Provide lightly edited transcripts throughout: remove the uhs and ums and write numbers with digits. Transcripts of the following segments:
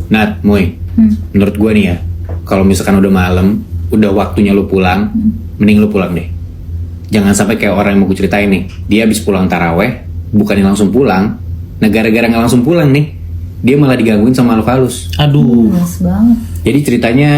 Nat, Moy, menurut gue nih ya, kalau misalkan udah malam, udah waktunya lu pulang, mending lu pulang deh. Jangan sampai kayak orang yang mau gue ceritain nih, dia habis pulang taraweh, bukannya langsung pulang, nah gara-gara nggak langsung pulang nih, dia malah digangguin sama makhluk halus. Aduh. Males banget. Jadi ceritanya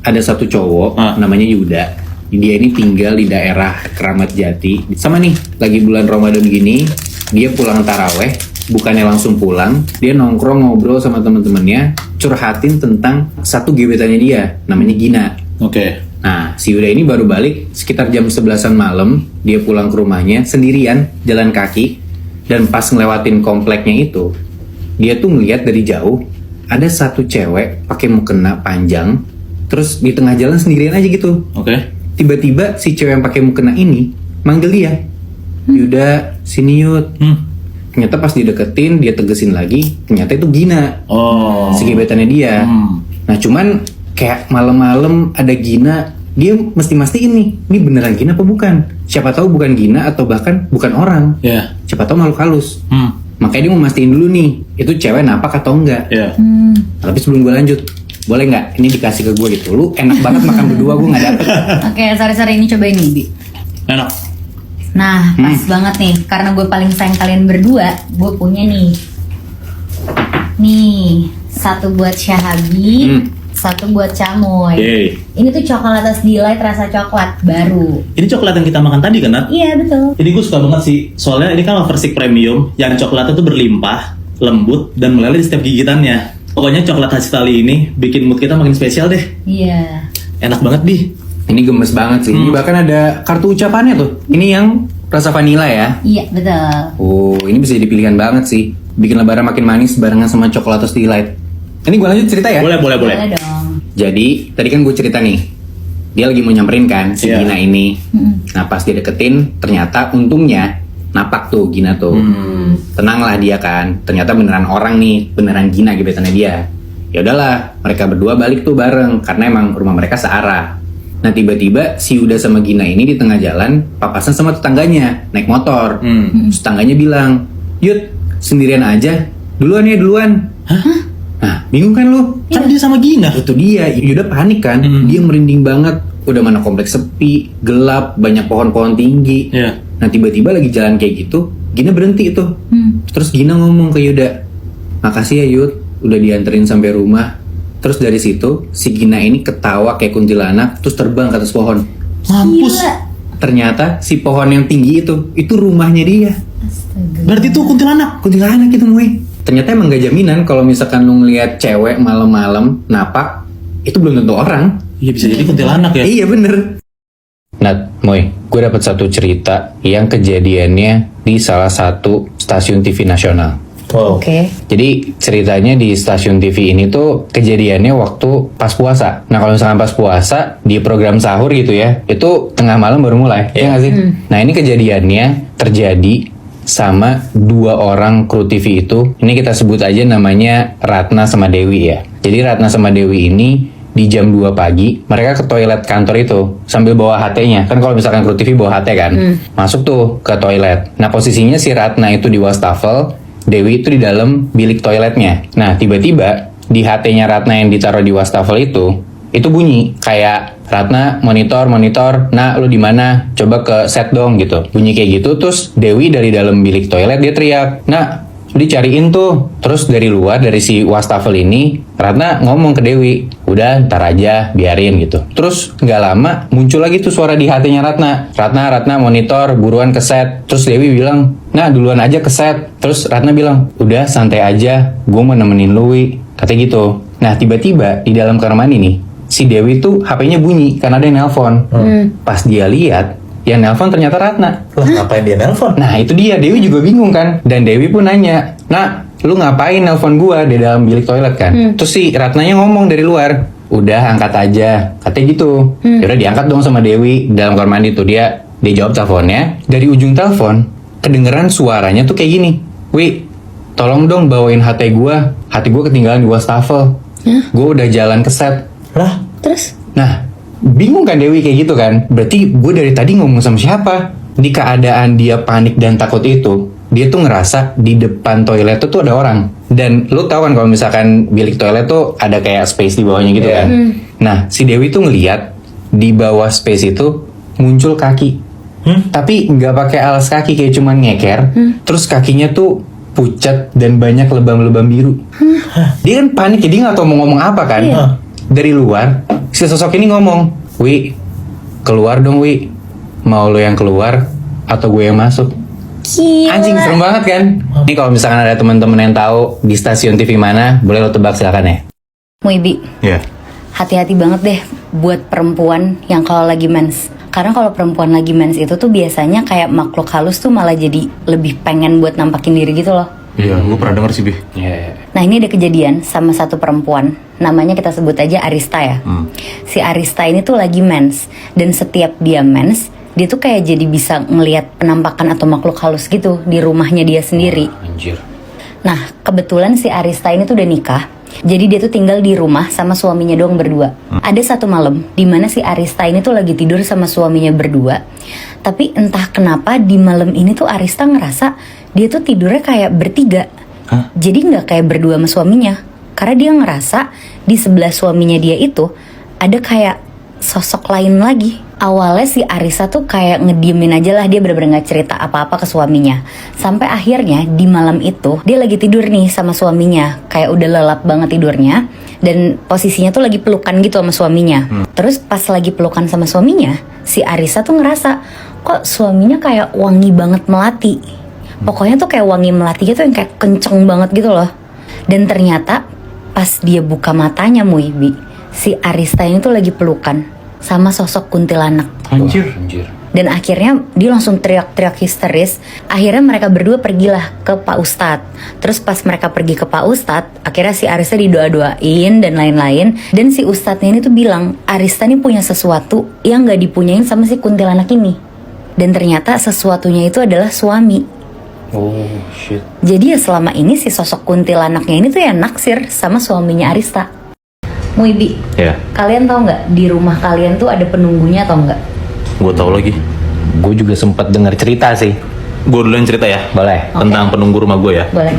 ada satu cowok namanya Yuda. Dia ini tinggal di daerah Keramat Jati. Sama nih, lagi bulan Ramadan gini, dia pulang taraweh, bukannya langsung pulang, dia nongkrong ngobrol sama teman-temannya, curhatin tentang satu gebetannya dia, namanya Gina. Oke. Nah, si Yuda ini baru balik sekitar jam 11-an malam, dia pulang ke rumahnya sendirian, jalan kaki, dan pas ngelewatin kompleknya itu, dia tuh ngeliat dari jauh, ada satu cewek pakai mukena panjang, terus di tengah jalan sendirian aja gitu. Oke. Tiba-tiba si cewek yang pakai mukena ini manggil dia, Yuda, sini Yud. Ternyata pas dideketin, dia tegesin lagi, ternyata itu Gina, Oh. si gebetannya dia. Nah cuman kayak malam-malam ada Gina, dia mesti mastiin nih, ini beneran Gina apa bukan? Siapa tahu bukan Gina atau bahkan bukan orang. Ya. Siapa tahu makhluk halus. Makanya dia mau mastiin dulu nih, itu cewek napak atau enggak. Ya. Tapi sebelum gue lanjut, boleh nggak? Ini dikasih ke gue gitu. Lu enak banget makan berdua, gue nggak dapet. Oke, sorry ini cobain nih, Bi. Enak. Nah, pas banget nih, karena gue paling sayang kalian berdua, gue punya nih. Nih, satu buat Syahabi, satu buat Camoy. Yeay. Ini tuh Chocolatos Delight rasa coklat baru. Ini coklat yang kita makan tadi kan, Nat? Iya, betul. Ini gue suka banget sih, soalnya ini kan Overstick Premium yang coklatnya tuh berlimpah, lembut, dan meleleh di setiap gigitannya. Pokoknya coklat hasil tali ini bikin mood kita makin spesial deh. Iya. Enak banget, Bi. Ini gemes banget sih. Ini bahkan ada kartu ucapannya tuh. Ini yang rasa vanilla ya. Iya, betul. Oh, ini bisa jadi pilihan banget sih. Bikin lebaran makin manis barengan sama Chocolatos Delight. Ini gue lanjut cerita ya. Boleh. Boleh dong. Jadi, tadi kan gue cerita nih. Dia lagi mau nyamperin kan si Iya. Gina ini. Nah, pas dia deketin, ternyata untungnya napak tuh Gina tuh. Tenanglah dia kan. Ternyata beneran orang nih, beneran Gina gebetannya dia. Ya udahlah, mereka berdua balik tuh bareng karena emang rumah mereka searah. Nah, tiba-tiba si Yuda sama Gina ini di tengah jalan papasan sama tetangganya naik motor. Terus tetangganya bilang, "Yud, sendirian aja. Duluan ya, duluan." Nah, bingung kan lu? Kan dia sama Gina. Itu dia, Yuda panik kan. Dia merinding banget. Udah mana kompleks sepi, gelap, banyak pohon-pohon tinggi. Iya. Nah, tiba-tiba lagi jalan kayak gitu, Gina berhenti itu. Terus Gina ngomong ke Yuda, "Makasih ya Yud, udah dianterin sampai rumah." Terus dari situ, si Gina ini ketawa kayak kuntilanak, terus terbang ke atas pohon. Mampus. Gila. Ternyata si pohon yang tinggi itu rumahnya dia. Astaga. Berarti itu kuntilanak. Kuntilanak itu, Moy. Ternyata emang gak jaminan kalau misalkan lu ngeliat cewek malam-malam napak, itu belum tentu orang. Iya, bisa jadi kuntilanak ya. Iya bener. Nat, Moy, gue dapat satu cerita yang kejadiannya di salah satu stasiun TV nasional. Wow. Oke. Jadi ceritanya di stasiun TV ini tuh kejadiannya waktu pas puasa. Nah kalau misalkan pas puasa di program sahur gitu ya, itu tengah malam baru mulai, ya nggak sih? Nah ini kejadiannya terjadi sama dua orang kru TV itu. Ini kita sebut aja namanya Ratna sama Dewi ya. Jadi Ratna sama Dewi ini di jam 2 pagi mereka ke toilet kantor itu sambil bawa HT-nya. Kan kalau misalkan kru TV bawa HT kan, masuk tuh ke toilet. Nah posisinya si Ratna itu di wastafel, Dewi itu di dalam bilik toiletnya. Nah, tiba-tiba di HT-nya Ratna yang ditaruh di wastafel itu bunyi kayak, "Ratna, monitor, nah lu di mana? Coba ke set dong," gitu. Bunyi kayak gitu, terus Dewi dari dalam bilik toilet dia teriak, "Nah, dicariin tuh." Terus dari luar, dari si wastafel ini, Ratna ngomong ke Dewi, "Udah, ntar aja, biarin," gitu. Terus nggak lama muncul lagi tuh suara di HT-nya Ratna. Ratna, monitor, buruan ke set." Terus Dewi bilang, "Nah, duluan aja ke set." Terus Ratna bilang, "Udah, santai aja, gue mau nemenin lu, Wi." Katanya gitu. Nah, tiba-tiba di dalam kamar mandi nih, si Dewi tuh HP-nya bunyi karena ada yang nelpon. Pas dia lihat, yang nelpon ternyata Ratna. Lah, ngapain dia nelpon? Nah itu dia, Dewi juga bingung kan. Dan Dewi pun nanya, "Nah, lu ngapain nelpon gua di dalam bilik toilet kan?" Terus si Ratnanya ngomong dari luar, "Udah, angkat aja," katanya gitu. Yaudah diangkat dong sama Dewi. Dalam kamar mandi tuh dia jawab teleponnya. Dari ujung telepon kedengeran suaranya tuh kayak gini, "Wi, tolong dong bawain HT gua. HT gua ketinggalan di wastafel. Gua udah jalan ke set." Lah, Terus? Nah, bingung kan Dewi kayak gitu kan? Berarti gue dari tadi ngomong sama siapa? Di keadaan dia panik dan takut itu, dia tuh ngerasa di depan toilet tuh ada orang. Dan lu tahu kan kalau misalkan bilik toilet tuh ada kayak space di bawahnya gitu kan. Nah, si Dewi tuh ngeliat di bawah space itu muncul kaki. Tapi nggak pakai alas kaki, kayak cuman ngeker. Terus kakinya tuh pucat dan banyak lebam-lebam biru. Dia kan panik ya, dia nggak tahu mau ngomong apa kan. Dari luar, si sosok ini ngomong, "Wi, keluar dong Wi. Mau lo yang keluar atau gue yang masuk?" Gila. Anjing, serem banget kan? Ini kalau misalkan ada teman-teman yang tahu di stasiun TV mana, boleh lo tebak silakan ya. Muibi, Iya. hati-hati banget deh buat perempuan yang kalau lagi mens. Karena kalau perempuan lagi mens itu tuh biasanya kayak makhluk halus tuh malah jadi lebih pengen buat nampakin diri gitu loh. Iya, gue pernah denger sih, Bi. Iya. Nah ini ada kejadian sama satu perempuan, namanya kita sebut aja Arista ya. Si Arista ini tuh lagi mens, dan setiap dia mens, dia tuh kayak jadi bisa ngelihat penampakan atau makhluk halus gitu di rumahnya dia sendiri. Anjir. Nah kebetulan si Arista ini tuh udah nikah, jadi dia tuh tinggal di rumah sama suaminya doang berdua. Ada satu malam dimana si Arista ini tuh lagi tidur sama suaminya berdua, tapi entah kenapa di malam ini tuh Arista ngerasa dia tuh tidurnya kayak bertiga. Jadi nggak kayak berdua sama suaminya, karena dia ngerasa di sebelah suaminya dia itu ada kayak sosok lain lagi. Awalnya si Arista tuh kayak ngediemin aja lah, dia bener-bener gak cerita apa-apa ke suaminya. Sampai akhirnya di malam itu dia lagi tidur nih sama suaminya, kayak udah lelap banget tidurnya, dan posisinya tuh lagi pelukan gitu sama suaminya. Terus pas lagi pelukan sama suaminya, si Arista tuh ngerasa kok suaminya kayak wangi banget melati. Pokoknya tuh kayak wangi melatinya tuh yang kayak kenceng banget gitu loh. Dan ternyata pas dia buka matanya Muibi, si Arista ini tuh lagi pelukan sama sosok kuntilanak. Anjir. Anjir. Dan akhirnya dia langsung teriak-teriak histeris. Akhirnya mereka berdua pergilah ke Pak Ustadz. Terus pas mereka pergi ke Pak Ustadz, akhirnya si Arista didoa-doain dan lain-lain. Dan si Ustadznya ini tuh bilang, Arista ini punya sesuatu yang gak dipunyain sama si kuntilanak ini. Dan ternyata sesuatunya itu adalah suami. Oh shit. Jadi ya selama ini si sosok kuntilanaknya ini tuh ya naksir sama suaminya Arista. Muibi, Ya, kalian tahu nggak di rumah kalian tuh ada penunggunya atau enggak? gue tahu lagi. Gue juga sempat dengar cerita sih. Gue dulu yang cerita ya. Boleh. Tentang penunggu rumah gue ya. Boleh.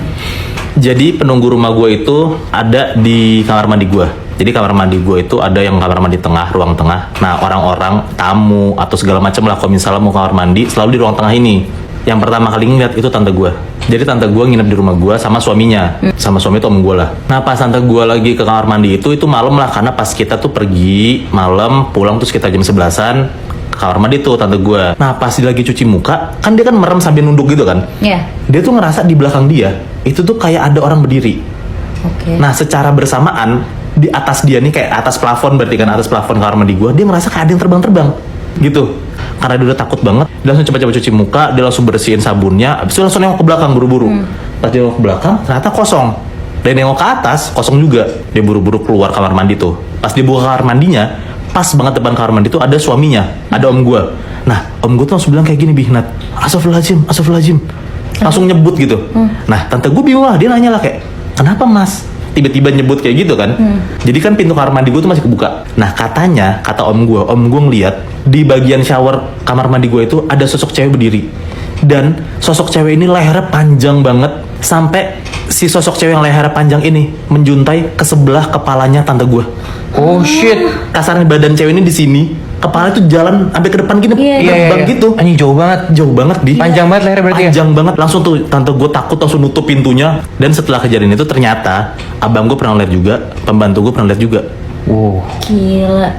Jadi penunggu rumah gue itu ada di kamar mandi gue. Jadi kamar mandi gue itu ada yang kamar mandi tengah, ruang tengah. Nah orang-orang, tamu atau segala macam lah, kalau misalnya mau kamar mandi selalu di ruang tengah ini. Yang pertama kali ngeliat itu tante gue. Jadi tante gue nginep di rumah gue sama suaminya, sama suami itu om gue lah. Nah pas tante gue lagi ke kamar mandi itu malam lah, karena pas kita tuh pergi malam pulang tuh sekitar jam 11-an ke kamar mandi tuh tante gue. Nah pas dia lagi cuci muka, kan dia kan merem sambil nunduk gitu kan. Ya. Dia tuh ngerasa di belakang dia itu tuh kayak ada orang berdiri. Oke. Nah secara bersamaan di atas dia nih, kayak atas plafon, berarti kan atas plafon kamar mandi gue, dia ngerasa kayak ada yang terbang-terbang gitu. Karena dia udah takut banget, dia langsung cepat-cepat cuci muka, dia langsung bersihin sabunnya, abis itu langsung nengok ke belakang buru-buru. Pas dia nengok ke belakang, ternyata kosong. Dan nengok ke atas, kosong juga. Dia buru-buru keluar kamar mandi tuh. Pas dia buka kamar mandinya, pas banget depan kamar mandi tuh ada suaminya, ada om gue. Nah, om gue tuh langsung bilang kayak gini, Bihnat, astagfirullahaladzim, astagfirullahaladzim. Langsung nyebut gitu. Nah, tante gue bingung lah, dia nanya lah kayak, kenapa mas? Tiba-tiba nyebut kayak gitu kan. Jadi kan pintu kamar mandi gue tuh masih kebuka. Nah katanya, kata om gue ngeliat di bagian shower kamar mandi gue itu ada sosok cewek berdiri. Dan sosok cewek ini lehernya panjang banget, sampai si sosok cewek yang lehernya panjang ini menjuntai ke sebelah kepalanya tante gue. Oh shit. Kasarnya badan cewek ini di sini, kepala itu jalan sampai ke depan gini, terbang gitu. Anjing jauh banget. Jauh banget di. Panjang banget lehernya berarti ya? Panjang banget. Langsung tuh tante gue takut, langsung nutup pintunya. Dan setelah kejadian itu ternyata abang gue pernah lihat juga, pembantu gue pernah lihat juga. Wow. Gila.